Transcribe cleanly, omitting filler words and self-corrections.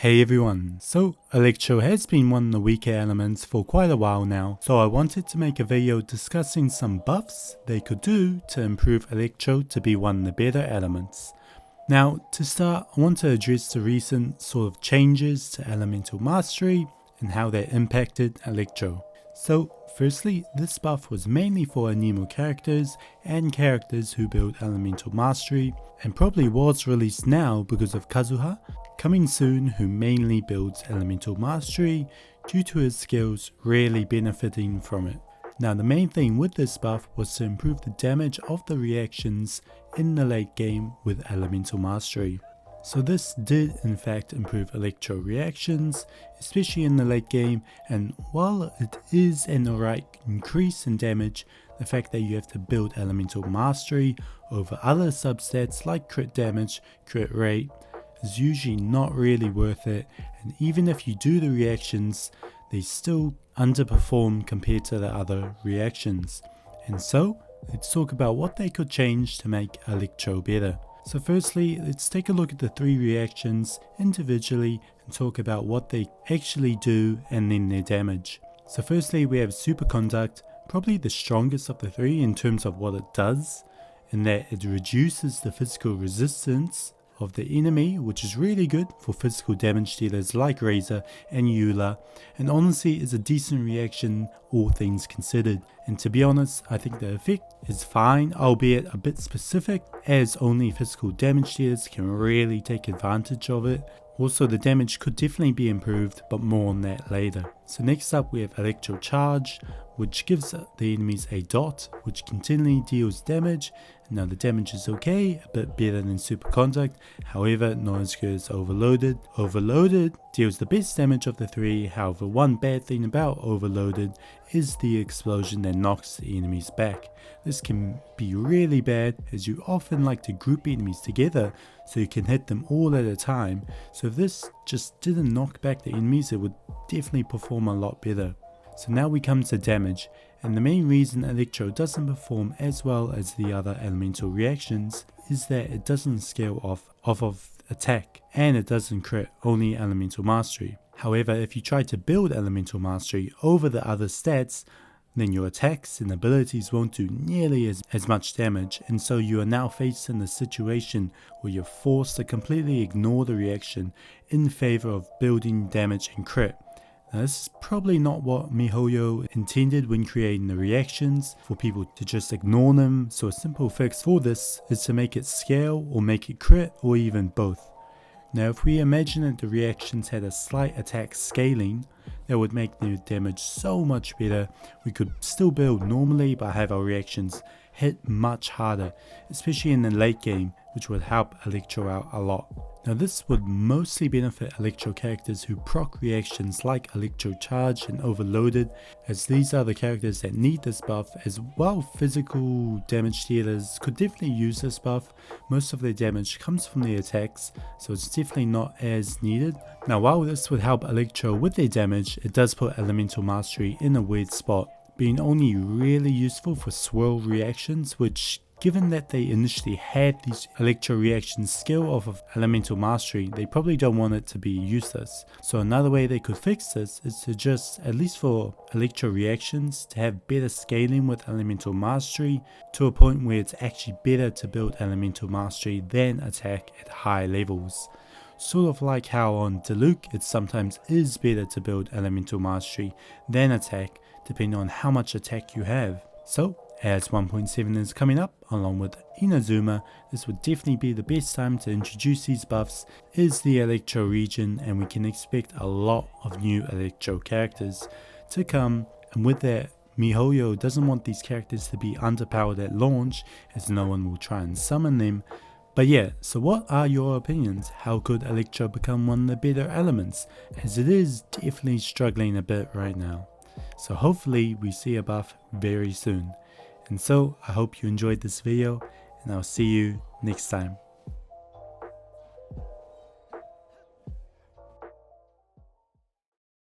Hey everyone, so Electro has been one of the weaker elements for quite a while now, so I wanted to make a video discussing some buffs they could do to improve Electro to be one of the better elements. Now to start, I want to address the recent sort of changes to Elemental Mastery and how they impacted Electro. So firstly, this buff was mainly for Anemo characters and characters who build Elemental Mastery, and probably was released now because of Kazuha coming soon, who mainly builds Elemental Mastery due to his skills rarely benefiting from it. Now the main thing with this buff was to improve the damage of the reactions in the late game with Elemental Mastery. So this did in fact improve Electro reactions, especially in the late game, and while it is an alright increase in damage, the fact that you have to build Elemental Mastery over other substats like crit damage, crit rate, is usually not really worth it, and even if you do the reactions, they still underperform compared to the other reactions. And so, let's talk about what they could change to make Electro better. So firstly, let's take a look at the three reactions individually and talk about what they actually do and then their damage. So firstly, we have Superconduct, probably the strongest of the three in terms of what it does, in that it reduces the physical resistance of the enemy, which is really good for physical damage dealers like Razor and Eula, and honestly is a decent reaction all things considered. And to be honest, I think the effect is fine, albeit a bit specific, as only physical damage dealers can really take advantage of it. Also, the damage could definitely be improved, but more on that later. So next up we have Electro Charge, which gives the enemies a dot, which continually deals damage. Now the damage is okay, a bit better than Superconduct, however not as good as Overloaded. Overloaded deals the best damage of the three, however one bad thing about Overloaded is the explosion that knocks the enemies back. This can be really bad as you often like to group enemies together so you can hit them all at a time, so if this just didn't knock back the enemies, it would definitely perform a lot better. So now we come to damage, and the main reason Electro doesn't perform as well as the other elemental reactions is that it doesn't scale off of attack, and it doesn't crit, only Elemental Mastery. However, if you try to build Elemental Mastery over the other stats, then your attacks and abilities won't do nearly as much damage, and so you are now faced in a situation where you're forced to completely ignore the reaction in favor of building damage and crit. Now this is probably not what MiHoYo intended when creating the reactions, for people to just ignore them, so a simple fix for this is to make it scale or make it crit, or even both. Now if we imagine that the reactions had a slight attack scaling, that would make the damage so much better. We could still build normally but have our reactions hit much harder, especially in the late game, which would help Electro out a lot. Now this would mostly benefit Electro characters who proc reactions like Electro Charge and Overloaded, as these are the characters that need this buff, as well physical damage dealers could definitely use this buff. Most of their damage comes from their attacks, so it's definitely not as needed. Now while this would help Electro with their damage, it does put Elemental Mastery in a weird spot, being only really useful for swirl reactions, which given that they initially had these Electro reactions skill off of Elemental Mastery, they probably don't want it to be useless. So another way they could fix this is to just, at least for Electro reactions, to have better scaling with Elemental Mastery to a point where it's actually better to build Elemental Mastery than attack at high levels. Sort of like how on Diluc it sometimes is better to build Elemental Mastery than attack, depending on how much attack you have. So as 1.7 is coming up, along with Inazuma, this would definitely be the best time to introduce these buffs, is the Electro region, and we can expect a lot of new Electro characters to come, and with that, MiHoYo doesn't want these characters to be underpowered at launch, as no one will try and summon them. But yeah, so what are your opinions? How could Electro become one of the better elements, as it is definitely struggling a bit right now. So hopefully we see a buff very soon. And so I hope you enjoyed this video, and I'll see you next time.